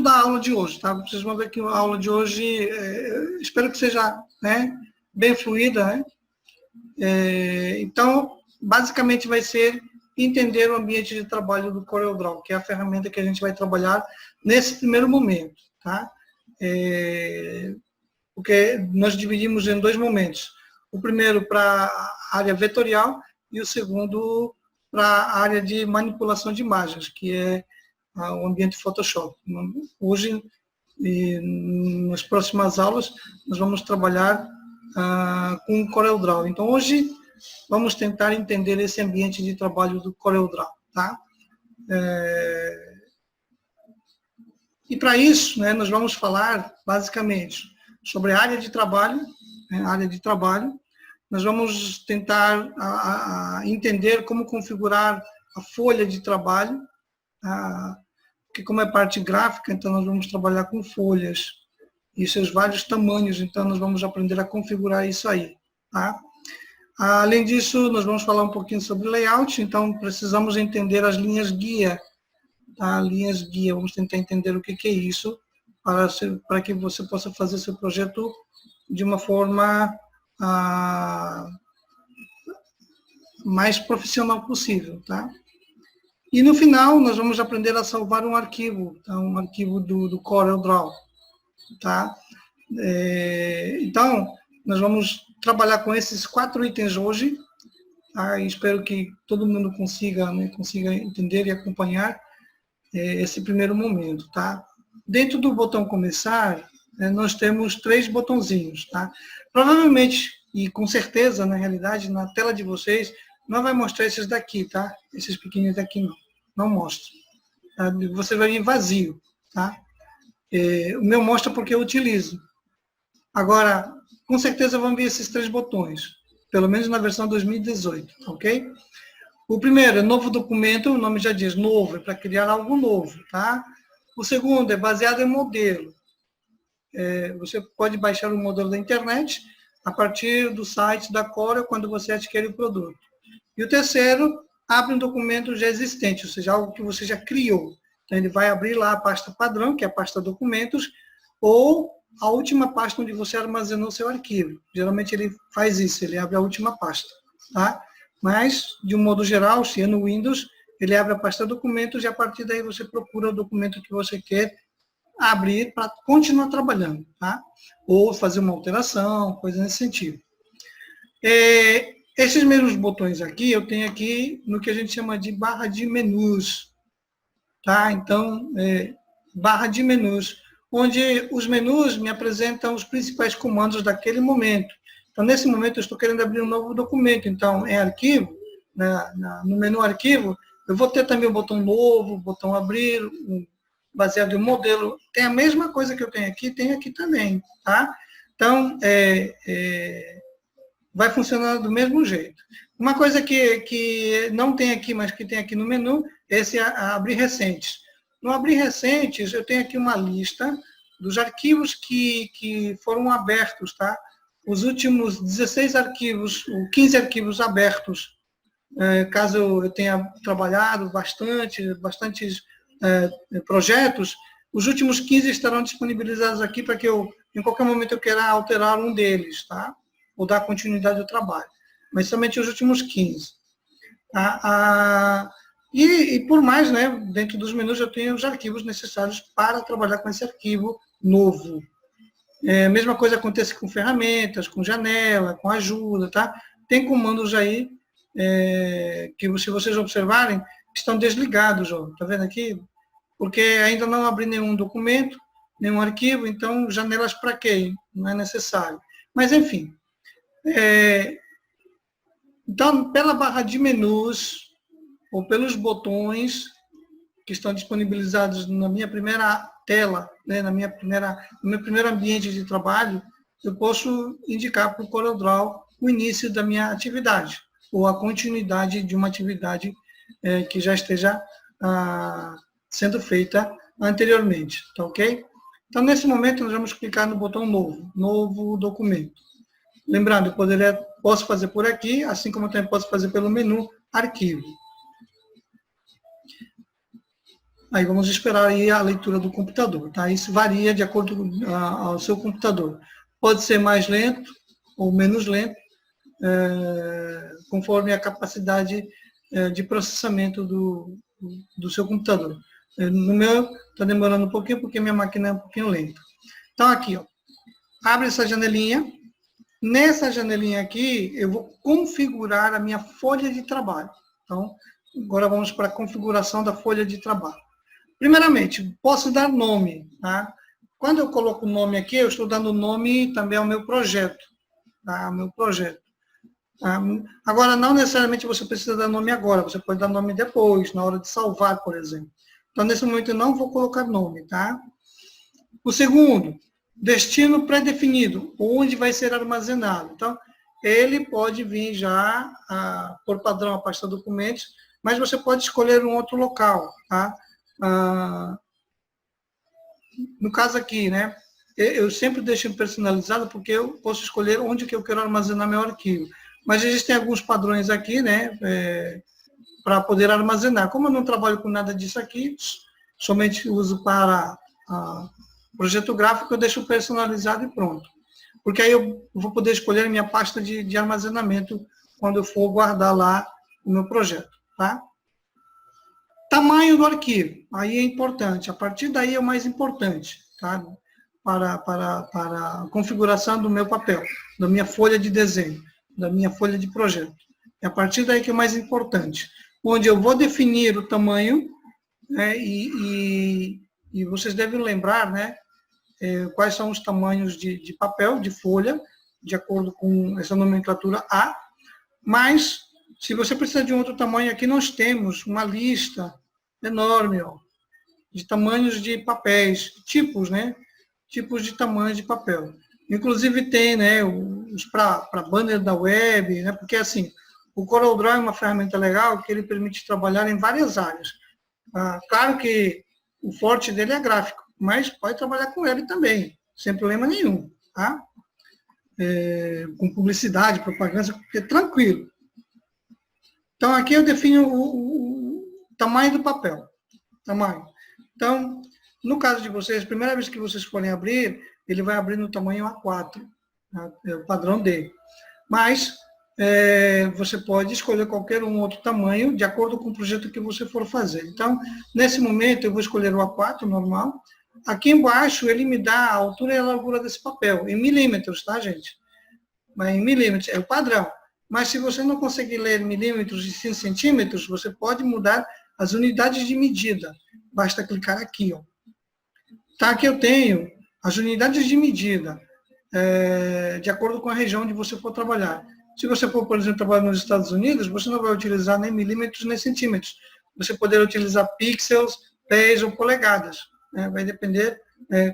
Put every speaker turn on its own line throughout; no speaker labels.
objetivo da aula de hoje, tá? Vocês vão ver que a aula de hoje, espero que seja, né, bem fluida, né? Então, basicamente vai ser entender o ambiente de trabalho do CorelDRAW, que é a ferramenta que a gente vai trabalhar nesse primeiro momento, tá? Porque nós dividimos em dois momentos. O primeiro para a área vetorial e o segundo para a área de manipulação de imagens, que é o ambiente Photoshop. Hoje, e nas próximas aulas, nós vamos trabalhar com o CorelDRAW. Então, hoje, vamos tentar entender esse ambiente de trabalho do CorelDRAW, tá? E para isso, né, nós vamos falar, basicamente, sobre a área de trabalho, né, nós vamos tentar entender como configurar a folha de trabalho, porque como é parte gráfica, então nós vamos trabalhar com folhas e seus vários tamanhos, então nós vamos aprender a configurar isso aí, tá? Além disso, nós vamos falar um pouquinho sobre layout, então precisamos entender as linhas guia, tá? Linhas guia, vamos tentar entender o que é isso, para que você possa fazer seu projeto de uma forma mais profissional possível, tá? E no final, nós vamos aprender a salvar um arquivo, tá? Um arquivo do CorelDRAW, tá? Então, nós vamos trabalhar com esses 4 itens hoje, tá? E espero que todo mundo consiga, né, consiga entender e acompanhar esse primeiro momento, tá? Dentro do botão começar, nós temos 3 botãozinhos, tá? Provavelmente, e com certeza, na realidade, na tela de vocês, não vai mostrar esses daqui, tá? Esses pequenos daqui não mostra. Tá? Você vai vir vazio, tá? O meu mostra porque eu utilizo. Agora, com certeza vão vir esses 3 botões, pelo menos na versão 2018, ok? O primeiro é novo documento, o nome já diz novo, é para criar algo novo, tá? O segundo é baseado em modelo. Você pode baixar o modelo da internet a partir do site da Corel quando você adquire o produto. E o terceiro, abre um documento já existente, ou seja, algo que você já criou. Então, ele vai abrir lá a pasta padrão, que é a pasta documentos, ou a última pasta onde você armazenou seu arquivo. Geralmente ele faz isso, ele abre a última pasta, tá? Mas, de um modo geral, se é no Windows, ele abre a pasta documentos e a partir daí você procura o documento que você quer abrir para continuar trabalhando, tá? Ou fazer uma alteração, coisa nesse sentido. Esses mesmos botões aqui, eu tenho aqui no que a gente chama de barra de menus, tá? Então, barra de menus, onde os menus me apresentam os principais comandos daquele momento. Então, nesse momento, eu estou querendo abrir um novo documento. Então, em arquivo, no menu arquivo, eu vou ter também o botão novo, o botão abrir, baseado em modelo. Tem a mesma coisa que eu tenho aqui, tem aqui também, tá? Então, vai funcionar do mesmo jeito. Uma coisa que não tem aqui, mas que tem aqui no menu, é esse abrir recentes. No abrir recentes, eu tenho aqui uma lista dos arquivos que foram abertos, tá? Os últimos 16 arquivos, ou 15 arquivos abertos, caso eu tenha trabalhado bastantes projetos, os últimos 15 estarão disponibilizados aqui para que em qualquer momento eu queira alterar um deles, tá? Ou dar continuidade ao trabalho. Mas somente os últimos 15. E por mais, né, dentro dos menus eu tenho os arquivos necessários para trabalhar com esse arquivo novo. A mesma coisa acontece com ferramentas, com janela, com ajuda, tá? Tem comandos aí que, se vocês observarem, estão desligados, ó. Tá vendo aqui? Porque ainda não abri nenhum documento, nenhum arquivo, então janelas para quê? Não é necessário. Mas, enfim. Então, pela barra de menus, ou pelos botões que estão disponibilizados na minha primeira tela, né, no meu primeiro ambiente de trabalho, eu posso indicar para o CorelDRAW o início da minha atividade, ou a continuidade de uma atividade que já esteja sendo feita anteriormente, tá ok? Então, nesse momento, nós vamos clicar no botão novo documento. Lembrando, eu posso fazer por aqui, assim como eu também posso fazer pelo menu arquivo. Aí vamos esperar aí a leitura do computador, tá? Isso varia de acordo com ao seu computador. Pode ser mais lento ou menos lento, conforme a capacidade de processamento do seu computador. No meu, está demorando um pouquinho, porque minha máquina é um pouquinho lenta. Então, aqui, ó, abre essa janelinha. Nessa janelinha aqui, eu vou configurar a minha folha de trabalho. Então, agora vamos para a configuração da folha de trabalho. Primeiramente, posso dar nome, tá? Quando eu coloco o nome aqui, eu estou dando nome também ao meu projeto, tá? Ao meu projeto. Agora, não necessariamente você precisa dar nome agora, você pode dar nome depois, na hora de salvar, por exemplo. Então, nesse momento, eu não vou colocar nome, tá? O segundo, destino pré-definido, onde vai ser armazenado. Então, ele pode vir já, por padrão, a pasta documentos, mas você pode escolher um outro local, tá? No caso aqui, né? Eu sempre deixo personalizado porque eu posso escolher onde que eu quero armazenar meu arquivo. Mas existem alguns padrões aqui, né? Para poder armazenar. Como eu não trabalho com nada disso aqui, somente uso para projeto gráfico, eu deixo personalizado e pronto. Porque aí eu vou poder escolher a minha pasta de armazenamento quando eu for guardar lá o meu projeto, tá? Tamanho do arquivo, aí é importante. A partir daí é o mais importante, tá? Para a configuração do meu papel, da minha folha de desenho, da minha folha de projeto. É a partir daí que é o mais importante. Onde eu vou definir o tamanho, né, e vocês devem lembrar, né, quais são os tamanhos de papel, de folha, de acordo com essa nomenclatura A. Mas, se você precisa de um outro tamanho, aqui nós temos uma lista enorme, ó, de tamanhos de papéis, tipos, né? Tipos de tamanho de papel. Inclusive tem, né, os para banner da web, né? Porque assim, o CorelDRAW é uma ferramenta legal que ele permite trabalhar em várias áreas. Claro que o forte dele é gráfico, mas pode trabalhar com ele também, sem problema nenhum, tá? Com publicidade, propaganda, é tranquilo. Então, aqui eu defino o tamanho do papel. Tamanho. Então, no caso de vocês, a primeira vez que vocês forem abrir, ele vai abrir no tamanho A4, tá? É o padrão dele. Mas, você pode escolher qualquer um outro tamanho, de acordo com o projeto que você for fazer. Então, nesse momento, eu vou escolher o A4, normal. Aqui embaixo, ele me dá a altura e a largura desse papel, em milímetros, tá, gente? Mas em milímetros, é o padrão. Mas se você não conseguir ler milímetros e 5 centímetros, você pode mudar as unidades de medida. Basta clicar aqui, ó. Tá, aqui eu tenho as unidades de medida, de acordo com a região onde você for trabalhar. Se você for, por exemplo, trabalhar nos Estados Unidos, você não vai utilizar nem milímetros nem centímetros. Você poderá utilizar pixels, pés ou polegadas, né? Vai depender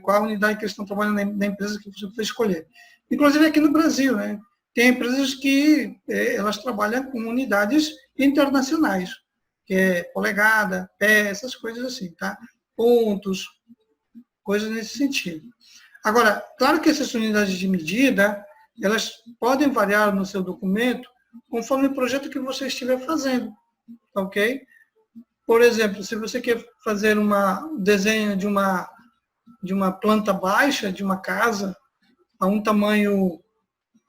qual a unidade que eles estão trabalhando na empresa que você for escolher. Inclusive aqui no Brasil, né? Tem empresas que elas trabalham com unidades internacionais, que é polegada, pé, essas coisas assim, tá? Pontos, coisas nesse sentido. Agora, claro que essas unidades de medida, elas podem variar no seu documento conforme o projeto que você estiver fazendo, ok? Por exemplo, se você quer fazer um desenho de uma planta baixa, de uma casa, a um tamanho,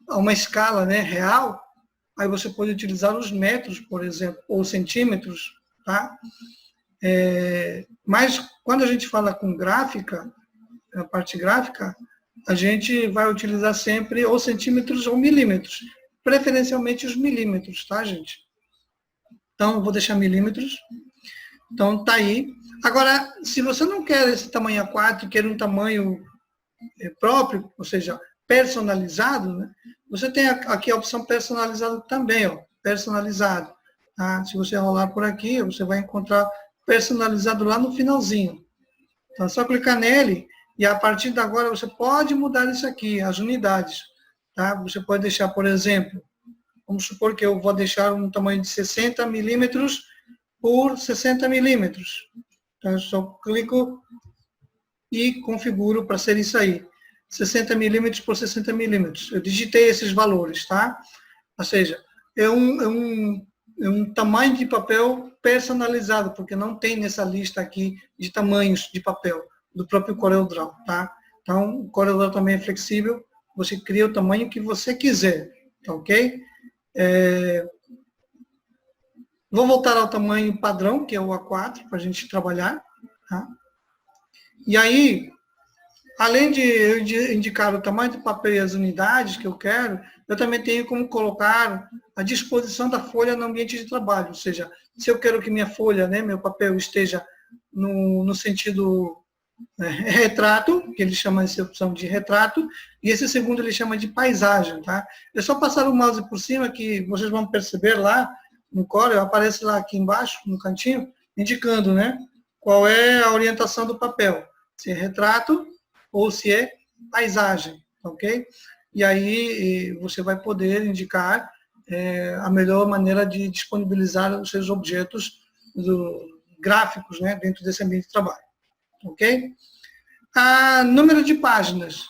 a uma escala, né, real, aí você pode utilizar os metros, por exemplo, ou centímetros, tá? Mas quando a gente fala com gráfica, a parte gráfica, a gente vai utilizar sempre ou centímetros ou milímetros, preferencialmente os milímetros, tá, gente? Então, eu vou deixar milímetros. Então, tá aí. Agora, se você não quer esse tamanho A4, quer um tamanho próprio, ou seja, personalizado, né? Você tem aqui a opção personalizado também, ó, personalizado. Tá? Se você rolar por aqui, você vai encontrar personalizado lá no finalzinho. Então, é só clicar nele e a partir de agora você pode mudar isso aqui, as unidades. Tá? Você pode deixar, por exemplo, vamos supor que eu vou deixar um tamanho de 60 milímetros por 60 milímetros. Então, eu só clico e configuro para ser isso aí. 60 milímetros por 60 milímetros. Eu digitei esses valores, tá? Ou seja, é um um tamanho de papel personalizado, porque não tem nessa lista aqui de tamanhos de papel do próprio CorelDRAW, tá? Então, o CorelDRAW também é flexível, você cria o tamanho que você quiser, tá ok? Vou voltar ao tamanho padrão, que é o A4, para a gente trabalhar, tá? E aí, além de indicar o tamanho do papel e as unidades que eu quero, eu também tenho como colocar a disposição da folha no ambiente de trabalho. Ou seja, se eu quero que minha folha, né, meu papel esteja no sentido retrato, que ele chama essa opção de retrato, e esse segundo ele chama de paisagem. Tá? É só passar o mouse por cima que vocês vão perceber lá no Corel, aparece lá aqui embaixo, no cantinho, indicando, né, qual é a orientação do papel. Se é retrato, ou se é paisagem, ok? E aí você vai poder indicar a melhor maneira de disponibilizar os seus objetos gráficos, né, dentro desse ambiente de trabalho, ok? Número de páginas.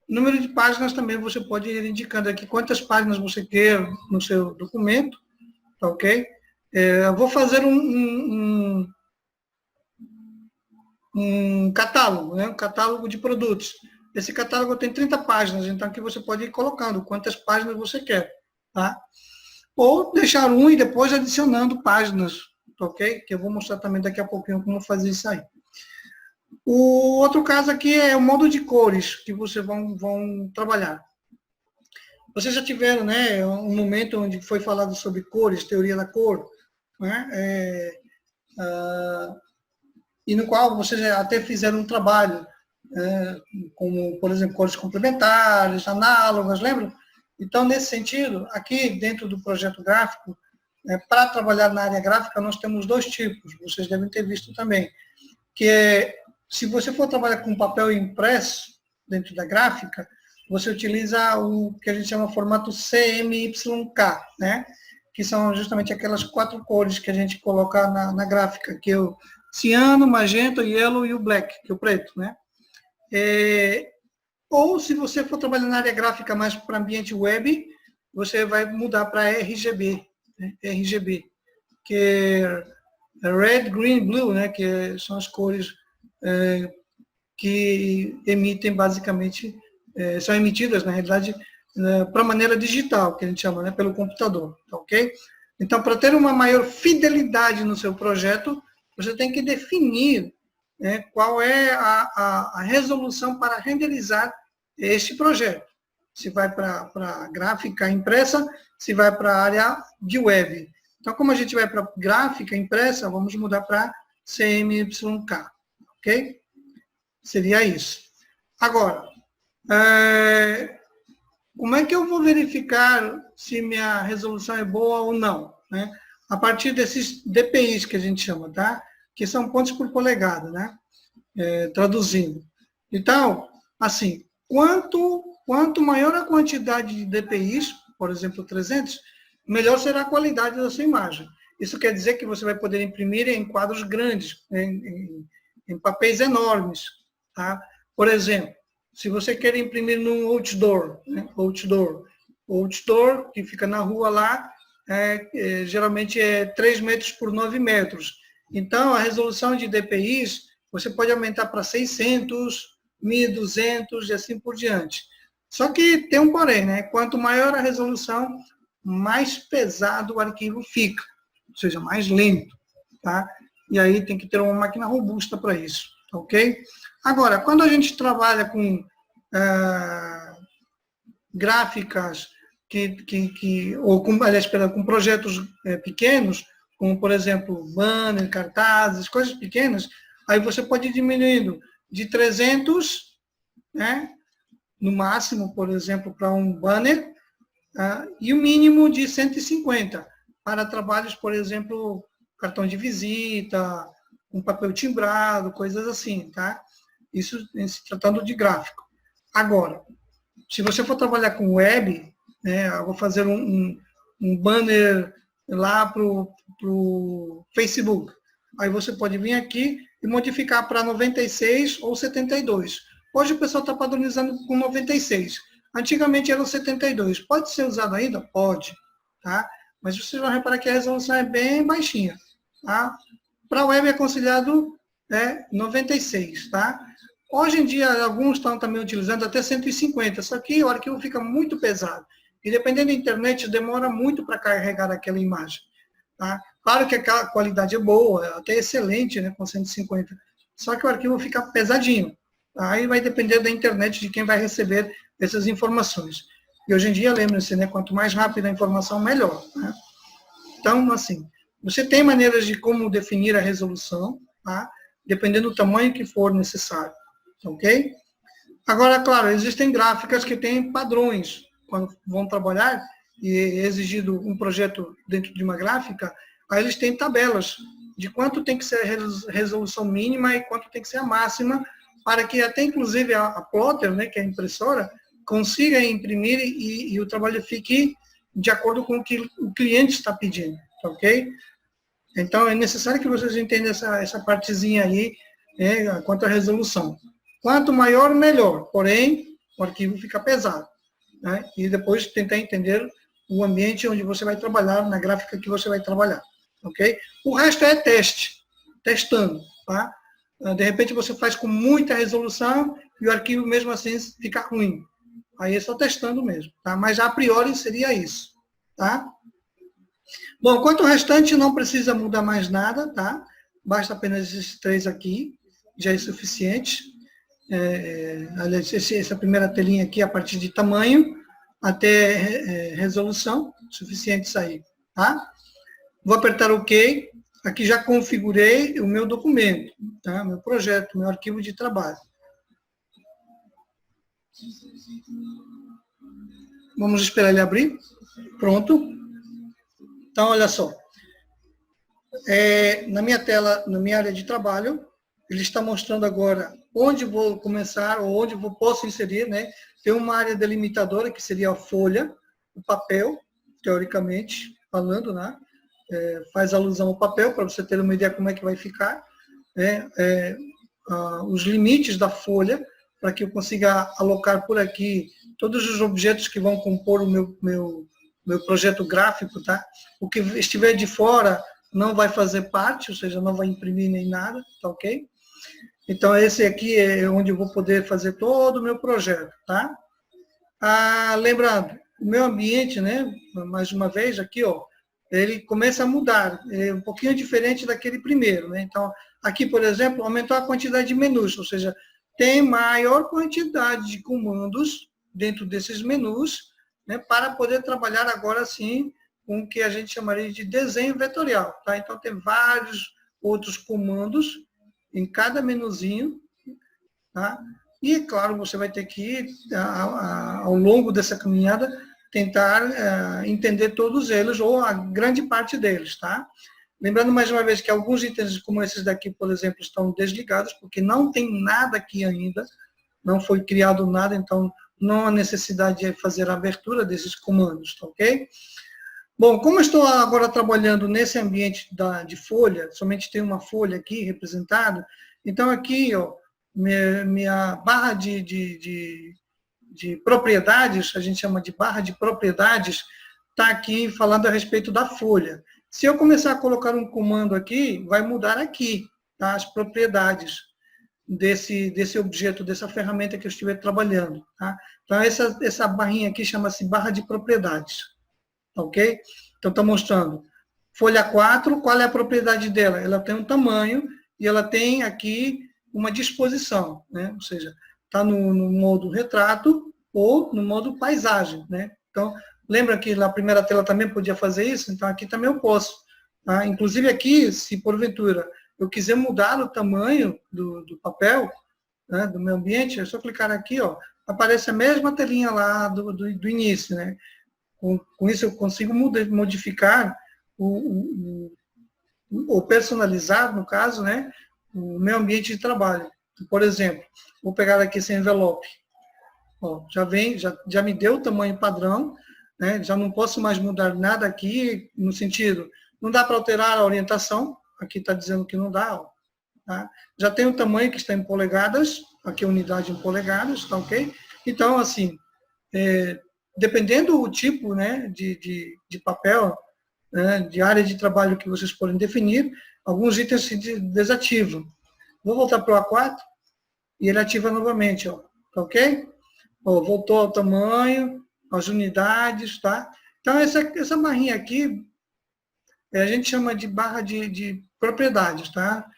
Número de páginas também você pode ir indicando aqui quantas páginas você quer no seu documento, ok? Eu vou fazer um catálogo, né? Um catálogo de produtos. Esse catálogo tem 30 páginas, então aqui você pode ir colocando quantas páginas você quer, tá? Ou deixar um e depois adicionando páginas, ok? Que eu vou mostrar também daqui a pouquinho como fazer isso aí. O outro caso aqui é o modo de cores que vocês vão trabalhar. Vocês já tiveram, né, um momento onde foi falado sobre cores, teoria da cor, né? E no qual vocês até fizeram um trabalho, como, por exemplo, cores complementares, análogas, lembram? Então, nesse sentido, aqui dentro do projeto gráfico, para trabalhar na área gráfica, nós temos dois tipos, vocês devem ter visto também, que é, se você for trabalhar com papel impresso dentro da gráfica, você utiliza o que a gente chama formato CMYK, né? Que são justamente aquelas 4 cores que a gente coloca na gráfica, que é o ciano, magenta, yellow e o black, que é o preto, né? Ou se você for trabalhar na área gráfica mais para ambiente web, você vai mudar para RGB, né? RGB, que é red, green, blue, né? Que são as cores que emitem basicamente, são emitidas, na realidade, para a maneira digital, que a gente chama, né? Pelo computador, tá ok? Então, para ter uma maior fidelidade no seu projeto, você tem que definir, né, qual é a resolução para renderizar este projeto. Se vai para a gráfica impressa, se vai para a área de web. Então, como a gente vai para gráfica impressa, vamos mudar para CMYK, ok? Seria isso. Agora, como é que eu vou verificar se minha resolução é boa ou não, né? A partir desses DPIs que a gente chama, tá? Que são pontos por polegada, né? Traduzindo. Então, assim, quanto maior a quantidade de DPIs, por exemplo, 300, melhor será a qualidade da sua imagem. Isso quer dizer que você vai poder imprimir em quadros grandes, em papéis enormes, tá? Por exemplo, se você quer imprimir num outdoor, né? Outdoor, que fica na rua lá, geralmente é 3 metros por 9 metros. Então, a resolução de DPIs, você pode aumentar para 600, 1.200 e assim por diante. Só que tem um porém, né? Quanto maior a resolução, mais pesado o arquivo fica, ou seja, mais lento, tá? E aí tem que ter uma máquina robusta para isso, ok? Agora, quando a gente trabalha com gráficas com projetos pequenos, como, por exemplo, banner, cartazes, coisas pequenas, aí você pode ir diminuindo de 300, né, no máximo, por exemplo, para um banner, e o mínimo de 150 para trabalhos, por exemplo, cartão de visita, um papel timbrado, coisas assim, tá? Isso se tratando de gráfico. Agora, se você for trabalhar com web, né, eu vou fazer um banner lá para o Facebook. Aí você pode vir aqui e modificar para 96 ou 72. Hoje o pessoal está padronizando com 96. Antigamente era o 72. Pode ser usado ainda? Pode. Tá? mas vocês vão reparar que a resolução é bem baixinha. Tá? Para a web é aconselhado 96, tá? Hoje em dia, alguns estão também utilizando até 150, só que o arquivo fica muito pesado. E dependendo da internet, demora muito para carregar aquela imagem. Tá? Claro que a qualidade é boa, até excelente, né, com 150, só que o arquivo fica pesadinho. Tá? Aí vai depender da internet de quem vai receber essas informações. E hoje em dia, lembre-se, né, quanto mais rápida a informação, melhor. Né? Então, assim, você tem maneiras de como definir a resolução, tá? Dependendo do tamanho que for necessário. Ok? Agora, claro, existem gráficas que têm padrões. Quando vão trabalhar e é exigido um projeto dentro de uma gráfica, aí eles têm tabelas de quanto tem que ser a resolução mínima e quanto tem que ser a máxima, para que até inclusive a plotter, né, que é a impressora, consiga imprimir e o trabalho fique de acordo com o que o cliente está pedindo. Ok? Então, é necessário que vocês entendam essa partezinha aí, quanto à resolução. Quanto maior, melhor. Porém, o arquivo fica pesado. Né? E depois tentar entender o ambiente onde você vai trabalhar, na gráfica que você vai trabalhar. Ok? O resto é testando. Tá? De repente, você faz com muita resolução e o arquivo, mesmo assim, fica ruim. Aí é só testando mesmo. Tá? Mas, a priori, seria isso. Tá? Bom, quanto ao restante, não precisa mudar mais nada, tá? Basta apenas esses 3 aqui, já é suficiente. Aliás, essa primeira telinha aqui, a partir de tamanho até resolução, suficiente isso aí, tá? Vou apertar OK. Aqui já configurei o meu documento, tá? Meu projeto, meu arquivo de trabalho. Vamos esperar ele abrir. Pronto. Então, olha só. Na minha tela, na minha área de trabalho, ele está mostrando agora onde vou começar, ou onde posso inserir, né? Tem uma área delimitadora, que seria a folha, o papel, teoricamente falando, né? Faz alusão ao papel, para você ter uma ideia como é que vai ficar. Os limites da folha, para que eu consiga alocar por aqui todos os objetos que vão compor o meu projeto gráfico, tá? O que estiver de fora não vai fazer parte, ou seja, não vai imprimir nem nada, tá ok? Então, esse aqui é onde eu vou poder fazer todo o meu projeto, tá? Lembrando, o meu ambiente, né, mais uma vez, aqui, ó, ele começa a mudar, é um pouquinho diferente daquele primeiro, né? Então, aqui, por exemplo, aumentou a quantidade de menus, ou seja, tem maior quantidade de comandos dentro desses menus, né, para poder trabalhar agora, sim, com o que a gente chamaria de desenho vetorial, tá? Então, tem vários outros comandos em cada menuzinho, tá? E, claro, você vai ter que, ao longo dessa caminhada, tentar entender todos eles, ou a grande parte deles, tá? Lembrando, mais uma vez, que alguns itens como esses daqui, por exemplo, estão desligados, porque não tem nada aqui ainda, não foi criado nada, então não há necessidade de fazer a abertura desses comandos, tá ok? Bom, como eu estou agora trabalhando nesse ambiente de folha, somente tem uma folha aqui representada, então aqui, ó, minha barra de propriedades, a gente chama de barra de propriedades, está aqui falando a respeito da folha. Se eu começar a colocar um comando aqui, vai mudar aqui, tá, as propriedades desse objeto, dessa ferramenta que eu estiver trabalhando. Tá? Então, essa barrinha aqui chama-se barra de propriedades. Ok? Então, está mostrando. Folha 4, qual é a propriedade dela? Ela tem um tamanho e ela tem aqui uma disposição, né? Ou seja, está no modo retrato ou no modo paisagem, né? Então, lembra que na primeira tela também podia fazer isso? Então, aqui também eu posso. Tá? Inclusive aqui, se porventura eu quiser mudar o tamanho do papel, né, do meu ambiente, é só clicar aqui, ó, aparece a mesma telinha lá do início, né? Com isso eu consigo modificar ou personalizar, no caso, né, o meu ambiente de trabalho. Por exemplo, vou pegar aqui esse envelope. Ó, já me deu o tamanho padrão, né, já não posso mais mudar nada aqui, no sentido, não dá para alterar a orientação, aqui está dizendo que não dá, ó, tá? Já tem o tamanho que está em polegadas, aqui a unidade em polegadas, tá ok? Então, assim, dependendo do tipo, né, de papel, né, de área de trabalho que vocês podem definir, alguns itens se desativam. Vou voltar para o A4 e ele ativa novamente, ó, tá ok? Ó, voltou ao tamanho, às unidades, tá? Então, essa barrinha aqui, a gente chama de barra de propriedades, tá?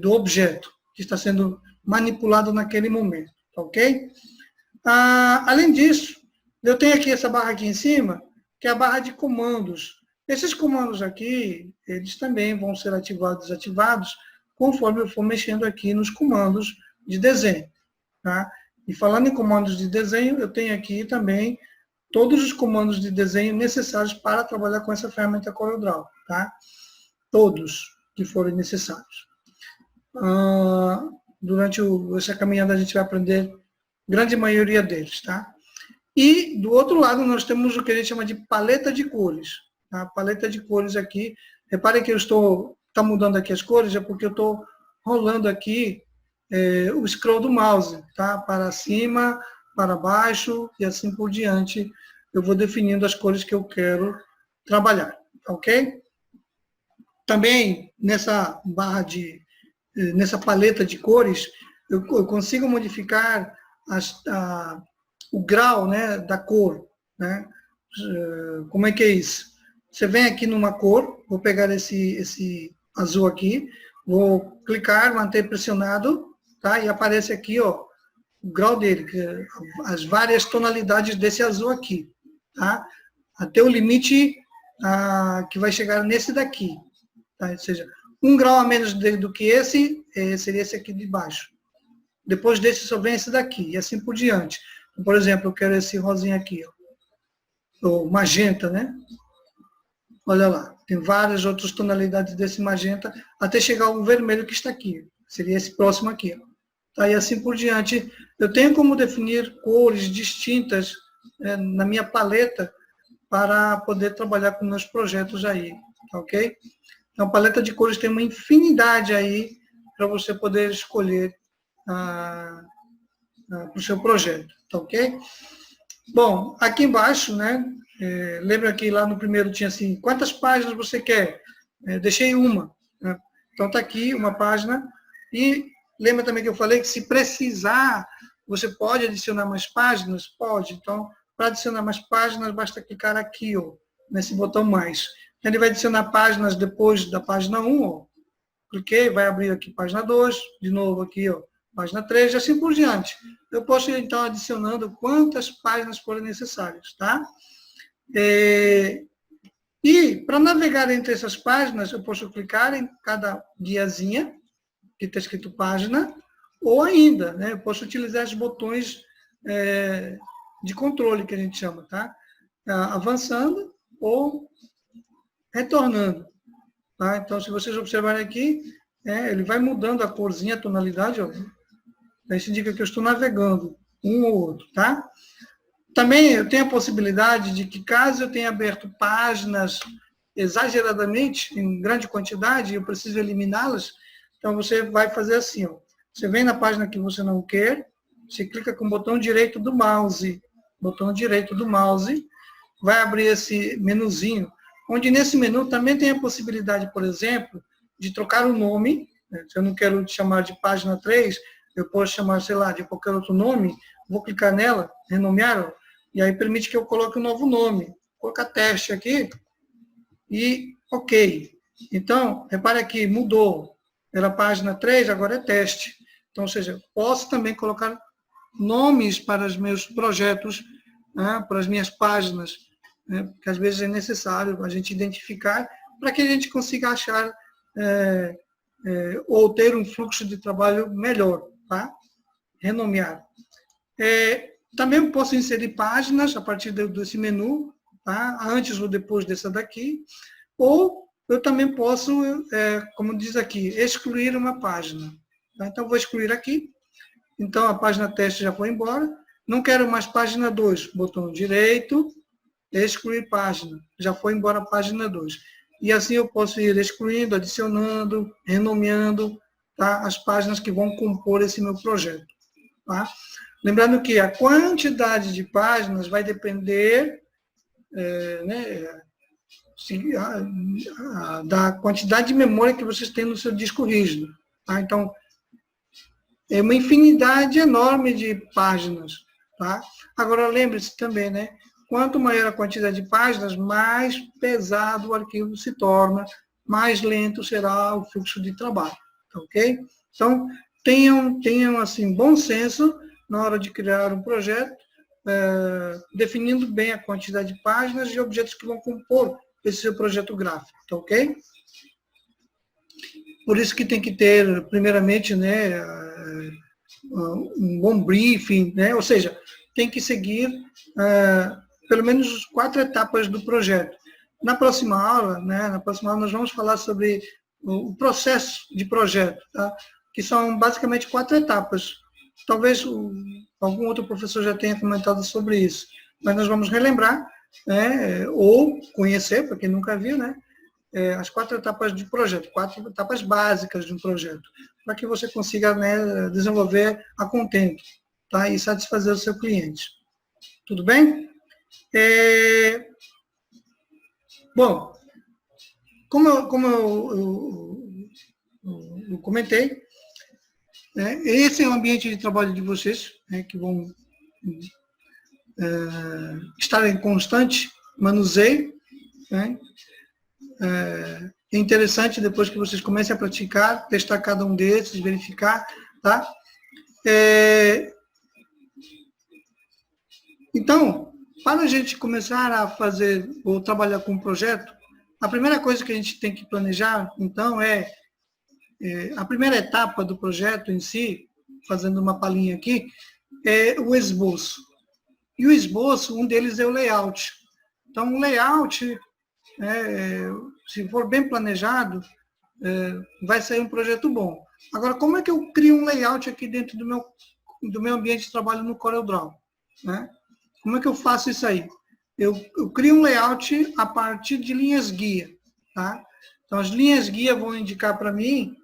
Do objeto que está sendo manipulado naquele momento, tá ok? Além disso, eu tenho aqui essa barra aqui em cima, que é a barra de comandos. Esses comandos aqui, eles também vão ser ativados e desativados conforme eu for mexendo aqui nos comandos de desenho, tá? E falando em comandos de desenho, eu tenho aqui também todos os comandos de desenho necessários para trabalhar com essa ferramenta CorelDRAW, tá? Todos que forem necessários. Durante essa caminhada a gente vai aprender grande maioria deles, tá? E do outro lado nós temos o que a gente chama de paleta de cores. A paleta de cores aqui, reparem que está mudando aqui as cores, é porque eu estou rolando aqui o scroll do mouse, tá? Para cima, para baixo e assim por diante. Eu vou definindo as cores que eu quero trabalhar, ok? Também nessa nessa paleta de cores, eu consigo modificar o grau, né, da cor, né? Como é que é isso? Você vem aqui numa cor, vou pegar esse azul aqui, vou clicar, manter pressionado, tá? E aparece aqui, ó, o grau dele, as várias tonalidades desse azul aqui, tá? Até o limite que vai chegar nesse daqui, tá? Ou seja, 1 grau a menos do que esse, seria esse aqui de baixo. Depois desse só vem esse daqui, e assim por diante. Então, por exemplo, eu quero esse rosinha aqui, ó, o magenta, né? Olha lá, tem várias outras tonalidades desse magenta, até chegar ao vermelho que está aqui. Seria esse próximo aqui, ó. Tá, e assim por diante. Eu tenho como definir cores distintas na minha paleta para poder trabalhar com meus projetos aí, tá ok? Então, a paleta de cores tem uma infinidade aí para você poder escolher para o seu projeto, tá ok? Bom, aqui embaixo, né, lembra que lá no primeiro tinha assim, quantas páginas você quer? Deixei uma, né? Então está aqui uma página, e lembra também que eu falei que se precisar, você pode adicionar mais páginas? Pode. Então, para adicionar mais páginas, basta clicar aqui, ó, nesse botão mais. Ele vai adicionar páginas depois da página 1, ó. Cliquei, vai abrir aqui página 2, de novo aqui, ó, página 3, e assim por diante. Eu posso ir, então, adicionando quantas páginas forem necessárias, tá? E, para navegar entre essas páginas, eu posso clicar em cada guiazinha, que está escrito página, ou ainda, né, eu posso utilizar os botões de controle, que a gente chama, tá? Avançando ou retornando. Tá? Então, se vocês observarem aqui, ele vai mudando a corzinha, a tonalidade, ó. Isso indica que eu estou navegando um ou outro, tá? Também eu tenho a possibilidade de que, caso eu tenha aberto páginas exageradamente, em grande quantidade, e eu preciso eliminá-las, então você vai fazer assim, ó. Você vem na página que você não quer, você clica com o botão direito do mouse, vai abrir esse menuzinho, onde nesse menu também tem a possibilidade, por exemplo, de trocar o nome, né? Se eu não quero chamar de página 3, eu posso chamar, sei lá, de qualquer outro nome, vou clicar nela, renomear, e aí permite que eu coloque um novo nome. Vou colocar teste aqui, e ok. Então, repare aqui, mudou. Era página 3, agora é teste. Então, ou seja, posso também colocar nomes para os meus projetos, né, para as minhas páginas, né, porque às vezes é necessário a gente identificar para que a gente consiga achar ou ter um fluxo de trabalho melhor, tá? Renomear. Também posso inserir páginas a partir desse menu, tá? Antes ou depois dessa daqui, ou eu também posso, como diz aqui, excluir uma página. Tá? Então, vou excluir aqui. Então, a página teste já foi embora. Não quero mais página 2. Botão direito, excluir página. Já foi embora a página 2. E assim eu posso ir excluindo, adicionando, renomeando, tá? As páginas que vão compor esse meu projeto. Tá? Lembrando que a quantidade de páginas vai depender, né, da quantidade de memória que vocês têm no seu disco rígido. Tá? Então, é uma infinidade enorme de páginas. Tá? Agora, lembre-se também, né? Quanto maior a quantidade de páginas, mais pesado o arquivo se torna, mais lento será o fluxo de trabalho. Ok? Então, tenham assim, bom senso na hora de criar um projeto, definindo bem a quantidade de páginas e objetos que vão compor esse seu projeto gráfico, tá ok? Por isso que tem que ter, primeiramente, né, um bom briefing, né? Ou seja, tem que seguir pelo menos 4 etapas do projeto. Na próxima aula, nós vamos falar sobre o processo de projeto, tá? Que são basicamente 4 etapas. Talvez algum outro professor já tenha comentado sobre isso, mas nós vamos relembrar, né, ou conhecer, para quem nunca viu, né, as 4 etapas de projeto, 4 etapas básicas de um projeto, para que você consiga, né, desenvolver a contento, tá, e satisfazer o seu cliente. Tudo bem? Bom, como eu comentei, esse é o ambiente de trabalho de vocês, né, que vão estar em constante manuseio. Né? É interessante, depois que vocês comecem a praticar, testar cada um desses, verificar. Tá? Então, para a gente começar a fazer ou trabalhar com um projeto, a primeira coisa que a gente tem que planejar, então, a primeira etapa do projeto em si, fazendo uma palhinha aqui, é o esboço. E o esboço, um deles é o layout. Então, o layout, se for bem planejado, vai sair um projeto bom. Agora, como é que eu crio um layout aqui dentro do meu ambiente de trabalho no CorelDRAW? Né? Como é que eu faço isso aí? Eu crio um layout a partir de linhas guia. Tá? Então, as linhas guia vão indicar para mim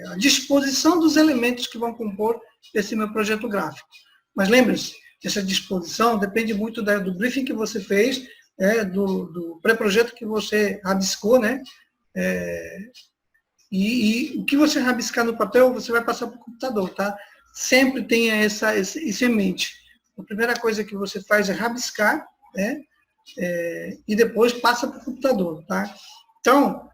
a disposição dos elementos que vão compor esse meu projeto gráfico. Mas lembre-se, essa disposição depende muito do briefing que você fez, do pré-projeto que você rabiscou, né? E o que você rabiscar no papel, você vai passar para o computador, tá? Sempre tenha isso em mente. A primeira coisa que você faz é rabiscar, né? E depois passa para o computador, tá? Então,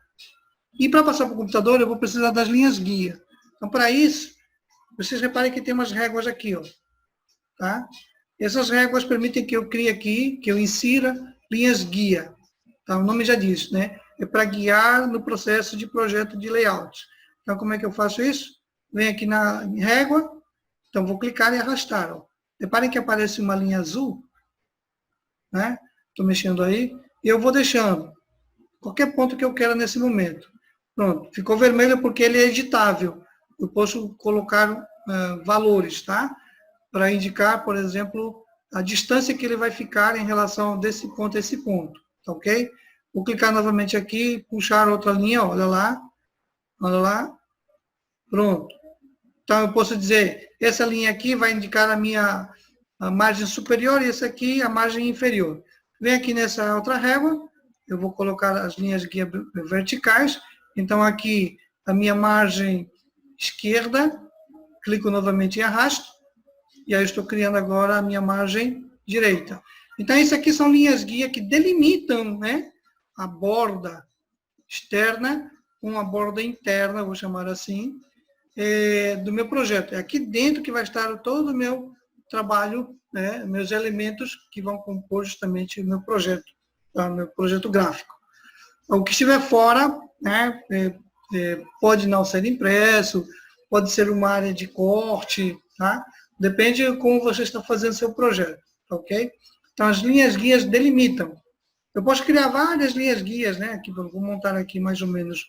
e para passar para o computador, eu vou precisar das linhas guia. Então, para isso, vocês reparem que tem umas réguas aqui, ó. Tá? Essas réguas permitem que eu crie aqui, que eu insira linhas guia. Tá? O nome já diz, né? É para guiar no processo de projeto de layout. Então, como é que eu faço isso? Venho aqui na régua, então vou clicar e arrastar. Ó. Reparem que aparece uma linha azul, né? Estou mexendo aí, e eu vou deixando qualquer ponto que eu quero nesse momento. Pronto, ficou vermelho porque ele é editável. Eu posso colocar valores, tá? Para indicar, por exemplo, a distância que ele vai ficar em relação desse ponto a esse ponto, tá ok? Vou clicar novamente aqui, puxar outra linha, ó, olha lá, pronto. Então, eu posso dizer, essa linha aqui vai indicar a margem superior e essa aqui a margem inferior. Vem aqui nessa outra régua, eu vou colocar as linhas guia verticais, então aqui a minha margem esquerda, clico novamente e arrasto, e aí eu estou criando agora a minha margem direita. Então, isso aqui são linhas guia que delimitam, né, a borda externa com a borda interna, vou chamar assim, do meu projeto. É aqui dentro que vai estar todo o meu trabalho, né, meus elementos que vão compor justamente o meu projeto, tá, meu projeto gráfico. O que estiver fora, né, pode não ser impresso, pode ser uma área de corte, tá? Depende de como você está fazendo seu projeto, ok? Então, as linhas guias delimitam. Eu posso criar várias linhas guias, né? Aqui, vou montar aqui mais ou menos,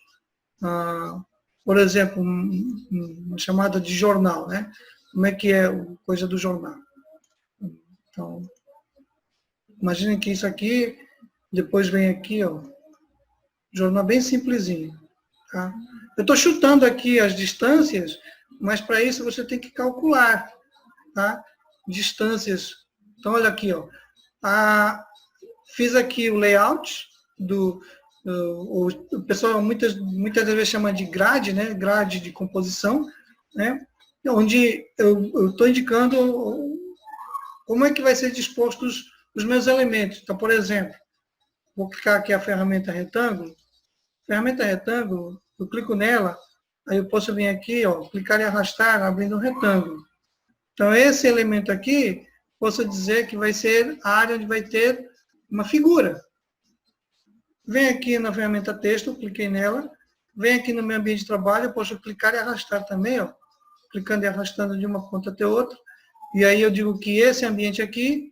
por exemplo, uma chamada de jornal, né? Como é que é a coisa do jornal? Então, imaginem que isso aqui, depois vem aqui, ó, jornal bem simplesinho, tá? Eu estou chutando aqui as distâncias, mas para isso você tem que calcular, tá? Distâncias. Então, olha aqui, ó. Fiz aqui o layout o pessoal muitas vezes chama de grade, né? Grade de composição, né? Onde eu estou indicando como é que vai ser dispostos os meus elementos. Então, por exemplo, vou clicar aqui a ferramenta retângulo. Ferramenta retângulo, eu clico nela, aí eu posso vir aqui, ó, clicar e arrastar, abrindo um retângulo. Então, esse elemento aqui, posso dizer que vai ser a área onde vai ter uma figura. Vem aqui na ferramenta texto, cliquei nela. Vem aqui no meu ambiente de trabalho, eu posso clicar e arrastar também, ó, clicando e arrastando de uma ponta até outra. E aí eu digo que esse ambiente aqui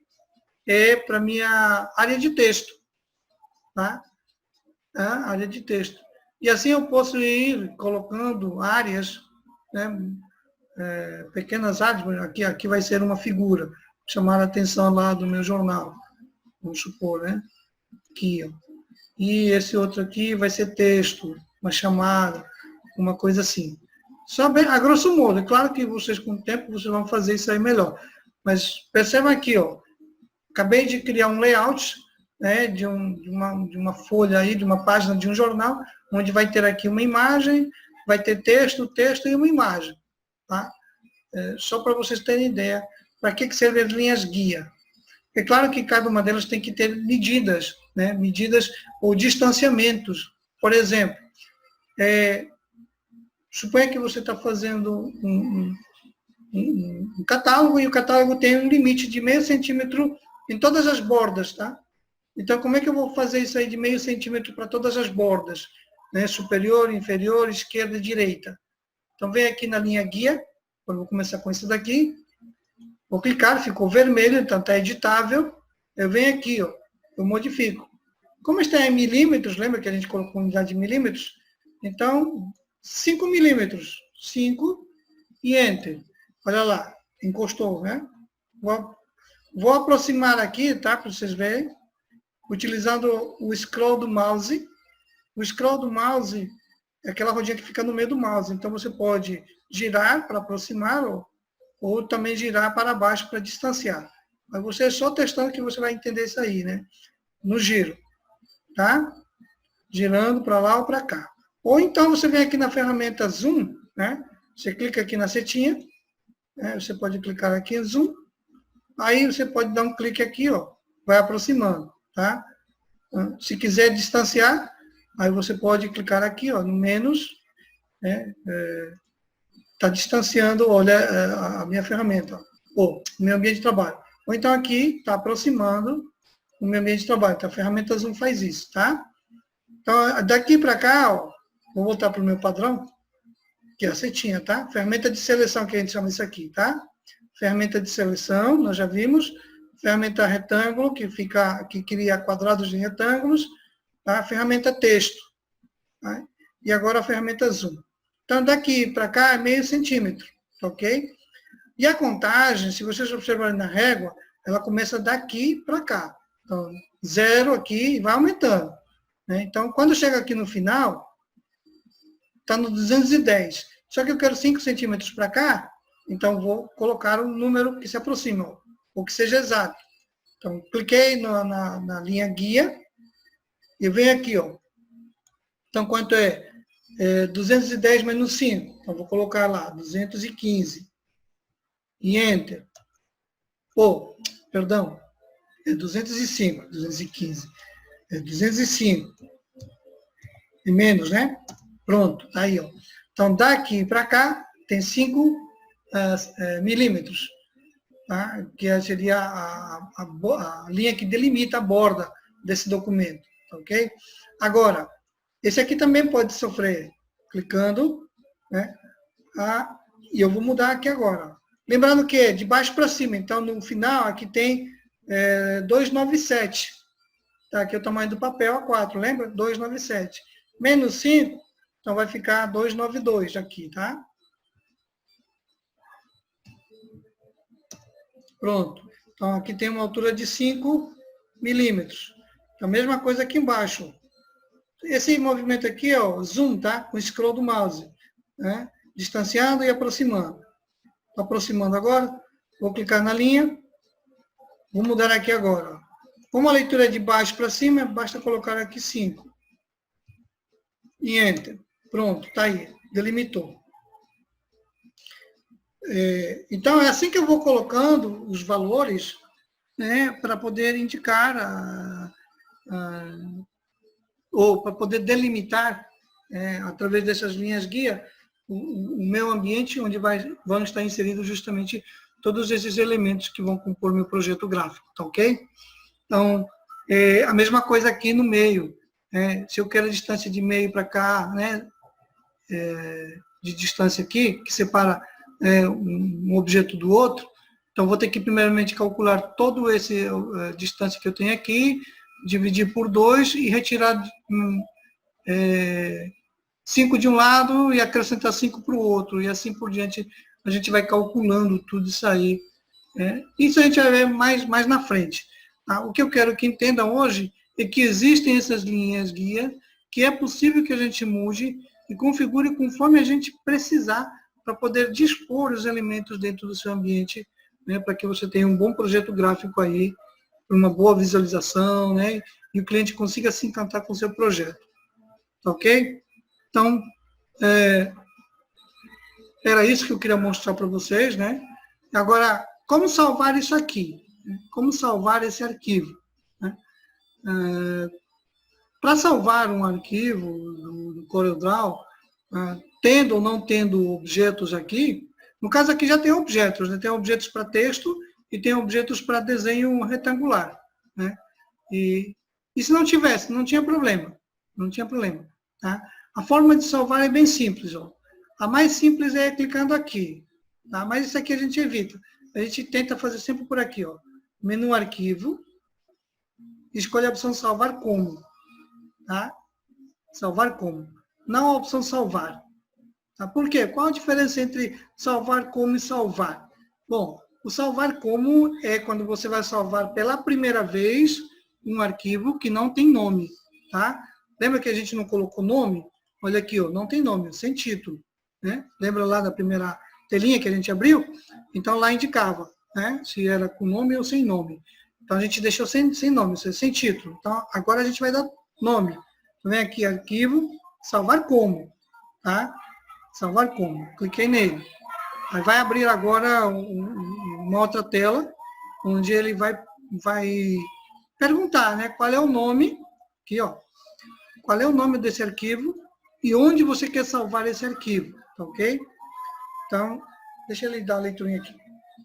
é para minha área de texto. Tá? A área de texto. E assim eu posso ir colocando áreas, né, pequenas áreas. Aqui vai ser uma figura, chamar a atenção lá do meu jornal, vamos supor, né? Aqui, ó. E esse outro aqui vai ser texto, uma chamada, uma coisa assim. Só bem, a grosso modo, é claro que vocês com o tempo vocês vão fazer isso aí melhor. Mas perceba aqui, ó, acabei de criar um layout, né, de uma folha aí, de uma página de um jornal, onde vai ter aqui uma imagem, vai ter texto e uma imagem. Tá? Só para vocês terem ideia, para que servem as linhas guia. É claro que cada uma delas tem que ter medidas, né, medidas ou distanciamentos. Por exemplo, suponha que você está fazendo um catálogo e o catálogo tem um limite de meio centímetro em todas as bordas, tá? Então, como é que eu vou fazer isso aí de meio centímetro para todas as bordas? Né? Superior, inferior, esquerda e direita. Então, vem aqui na linha guia. Eu vou começar com esse daqui. Vou clicar, ficou vermelho, então está editável. Eu venho aqui, ó, eu modifico. Como está em milímetros, lembra que a gente colocou unidade de milímetros? Então, 5 milímetros. 5 e Enter. Olha lá, encostou, né? Vou aproximar aqui, tá? Para vocês verem. Utilizando o scroll do mouse. O scroll do mouse é aquela rodinha que fica no meio do mouse. Então, você pode girar para aproximar ou também girar para baixo para distanciar. Mas você é só testando que você vai entender isso aí, né? No giro. Tá? Girando para lá ou para cá. Ou então, você vem aqui na ferramenta Zoom, né? Você clica aqui na setinha. Né? Você pode clicar aqui em Zoom. Aí, você pode dar um clique aqui, ó. Vai aproximando. Tá? Se quiser distanciar, aí você pode clicar aqui, ó, no menos, né? Está distanciando, olha, a minha ferramenta, ou o meu ambiente de trabalho. Ou então aqui, está aproximando o meu ambiente de trabalho. Então, a ferramenta Zoom faz isso, tá? Então, daqui para cá, ó, vou voltar para o meu padrão, que é a setinha, tá? Ferramenta de seleção, que a gente chama isso aqui, tá? Ferramenta de seleção, nós já vimos. Ferramenta retângulo, que cria quadrados de retângulos. Tá? Ferramenta texto. Tá? E agora a ferramenta zoom. Então, daqui para cá é meio centímetro. Ok? E a contagem, se vocês observarem na régua, ela começa daqui para cá. Então, 0 aqui e vai aumentando. Né? Então, quando chega aqui no final, está no 210. Só que eu quero 5 centímetros para cá, então vou colocar um número que se aproxima, ou que seja exato. Então, cliquei na linha guia e venho aqui, ó. Então, quanto é? 210 menos 5. Então, vou colocar lá, 215. E Enter. Perdão. É 205, 215. É 205. E menos, né? Pronto, tá aí, ó. Então, daqui para cá, tem 5 milímetros. Tá? Que seria a linha que delimita a borda desse documento. Ok? Agora, esse aqui também pode sofrer clicando, né? E eu vou mudar aqui agora. Lembrando que é de baixo para cima, então no final aqui tem 297. Tá? Aqui é o tamanho do papel A4, lembra? 297. Menos 5, então vai ficar 292 aqui, tá? Pronto. Então, aqui tem uma altura de 5 milímetros. A mesma coisa aqui embaixo. Esse movimento aqui é o zoom, tá? Com o scroll do mouse. Né? Distanciando e aproximando. Estou aproximando agora. Vou clicar na linha. Vou mudar aqui agora. Como a leitura é de baixo para cima, basta colocar aqui 5. E Enter. Pronto, está aí. Delimitou. Então, é assim que eu vou colocando os valores, né, para poder indicar ou para poder delimitar, através dessas linhas guia, o meu ambiente, onde vão estar inseridos justamente todos esses elementos que vão compor meu projeto gráfico, tá ok? Então, a mesma coisa aqui no meio. Se eu quero a distância de meio para cá, né, de distância aqui, que separa um objeto do outro, então vou ter que primeiramente calcular todo esse distância que eu tenho aqui, dividir por 2 e retirar 5 de um lado e acrescentar 5 para o outro, e assim por diante a gente vai calculando tudo isso aí. Isso a gente vai ver mais na frente. Tá? O que eu quero que entendam hoje é que existem essas linhas guia, que é possível que a gente mude e configure conforme a gente precisar para poder dispor os elementos dentro do seu ambiente, né, para que você tenha um bom projeto gráfico aí, uma boa visualização, né, e o cliente consiga se encantar com o seu projeto. Tá ok? Então, era isso que eu queria mostrar para vocês, né? Agora, como salvar isso aqui? Como salvar esse arquivo? Né? Para salvar um arquivo do CorelDRAW, tendo ou não tendo objetos aqui, no caso aqui já tem objetos, né? Tem objetos para texto e tem objetos para desenho retangular, né? E se não tivesse, não tinha problema, tá? A forma de salvar é bem simples, ó. A mais simples é clicando aqui, tá? Mas isso aqui a gente evita. A gente tenta fazer sempre por aqui, ó. Menu arquivo, escolhe a opção salvar como, tá? Salvar como. Não a opção salvar. Tá? Por quê? Qual a diferença entre salvar como e salvar? Bom, o salvar como é quando você vai salvar pela primeira vez um arquivo que não tem nome, tá? Lembra que a gente não colocou nome? Olha aqui, ó, não tem nome, sem título, né? Lembra lá da primeira telinha que a gente abriu? Então lá indicava, né? Se era com nome ou sem nome. Então a gente deixou sem nome, sem título. Então agora a gente vai dar nome. Vem aqui, arquivo, salvar como, tá? Salvar como. Cliquei nele. Aí vai abrir agora uma outra tela, onde ele vai perguntar, né? Qual é o nome, aqui, ó. Qual é o nome desse arquivo e onde você quer salvar esse arquivo, tá ok? Então, deixa ele dar a leiturinha aqui.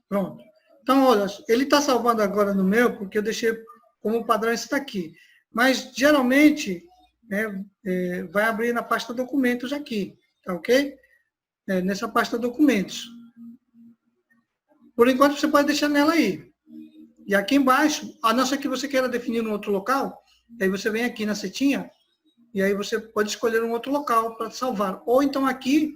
Pronto. Então, olha, ele está salvando agora no meu, porque eu deixei como padrão esse daqui. Mas, geralmente, vai abrir na pasta documentos aqui, tá ok? Nessa pasta documentos. Por enquanto, você pode deixar nela aí. E aqui embaixo, a não ser que você queira definir um outro local, aí você vem aqui na setinha, e aí você pode escolher um outro local para salvar. Ou então aqui,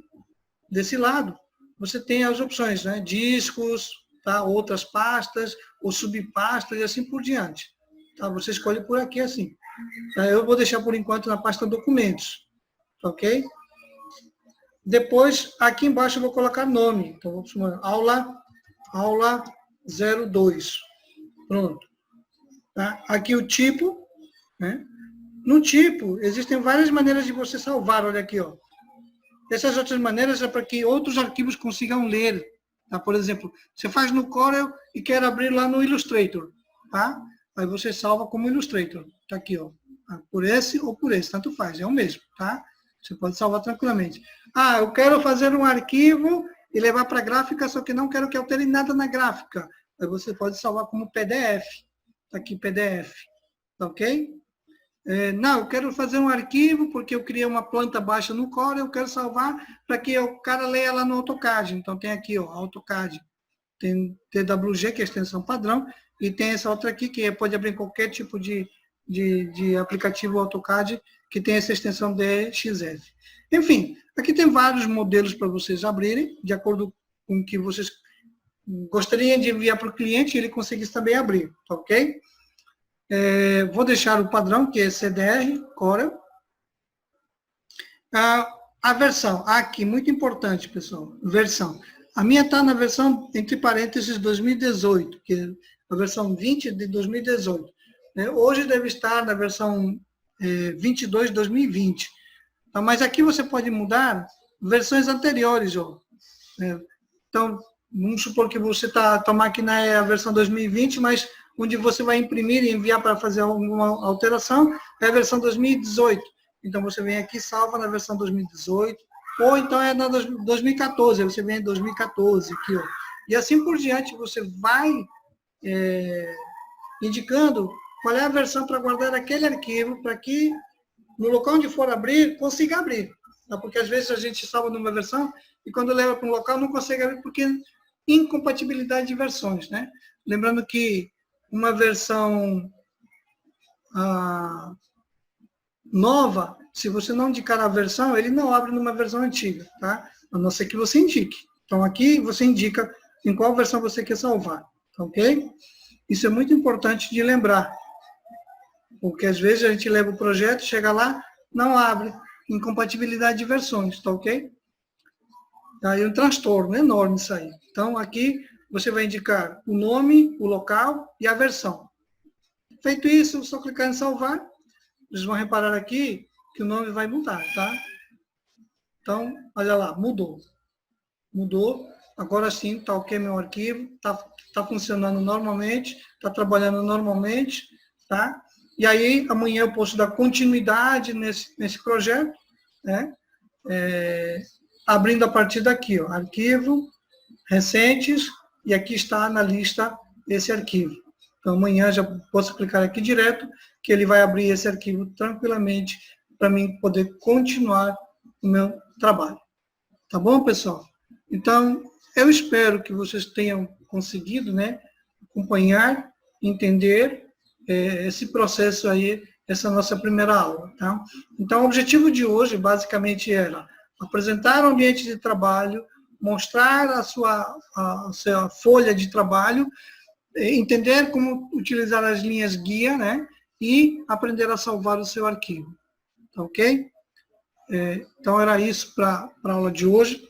desse lado, você tem as opções, né? Discos, tá? Outras pastas, ou subpastas, e assim por diante. Tá? Você escolhe por aqui assim. Eu vou deixar por enquanto na pasta documentos, ok? Depois, aqui embaixo eu vou colocar nome. Então, vou chamar aula 02. Pronto. Tá? Aqui o tipo, né? No tipo, existem várias maneiras de você salvar, olha aqui, ó. Essas outras maneiras é para que outros arquivos consigam ler. Tá? Por exemplo, você faz no Corel e quer abrir lá no Illustrator, tá? Aí você salva como Illustrator. Tá aqui, ó. Por esse ou por esse, tanto faz, é o mesmo, tá? Você pode salvar tranquilamente. Eu quero fazer um arquivo e levar para a gráfica, só que não quero que altere nada na gráfica. Aí você pode salvar como PDF. Tá aqui, PDF. Tá ok? Não, eu quero fazer um arquivo porque eu criei uma planta baixa no Corel, eu quero salvar para que o cara leia lá no AutoCAD. Então tem aqui, ó, AutoCAD. Tem TWG, que é a extensão padrão, e tem essa outra aqui, que pode abrir qualquer tipo de aplicativo AutoCAD que tem essa extensão DXF. Enfim, aqui tem vários modelos para vocês abrirem, de acordo com o que vocês gostariam de enviar para o cliente, ele conseguisse também abrir, tá ok? Vou deixar o padrão, que é CDR, Corel. A versão, aqui, muito importante, pessoal, versão. A minha está na versão, entre parênteses, 2018, que é a versão 20 de 2018. né? Hoje deve estar na versão 22 de 2020. Tá? Mas aqui você pode mudar versões anteriores. Ó. Então, vamos supor que tua máquina é a versão 2020, mas onde você vai imprimir e enviar para fazer alguma alteração é a versão 2018. Então, você vem aqui, salva na versão 2018, ou então é na 2014, você vem em 2014 aqui, ó. E assim por diante, você vai indicando qual é a versão para guardar aquele arquivo, para que no local onde for abrir, consiga abrir. Tá? Porque às vezes a gente salva numa versão e quando leva para um local não consegue abrir porque incompatibilidade de versões, né? Lembrando que uma versão nova, se você não indicar a versão, ele não abre numa versão antiga, tá? A não ser que você indique. Então, aqui você indica em qual versão você quer salvar, tá ok? Isso é muito importante de lembrar, porque às vezes a gente leva o projeto, chega lá, não abre, incompatibilidade de versões, tá ok? Aí é um transtorno enorme isso aí. Então, aqui você vai indicar o nome, o local e a versão. Feito isso, só clicar em salvar. Vocês vão reparar aqui que o nome vai mudar, tá? Então, olha lá, mudou. Mudou. Agora sim, está ok meu arquivo, tá funcionando normalmente, está trabalhando normalmente, tá? E aí, amanhã eu posso dar continuidade nesse projeto, né? Abrindo a partir daqui, ó, arquivo, recentes, e aqui está na lista esse arquivo. Então, amanhã já posso clicar aqui direto, que ele vai abrir esse arquivo tranquilamente para mim poder continuar o meu trabalho. Tá bom, pessoal? Então, eu espero que vocês tenham conseguido, né, acompanhar, entender esse processo aí, essa nossa primeira aula. Tá? Então, o objetivo de hoje, basicamente, era apresentar o ambiente de trabalho, mostrar a sua folha de trabalho, entender como utilizar as linhas guia, né? E aprender a salvar o seu arquivo. Ok? Então, era isso para a aula de hoje.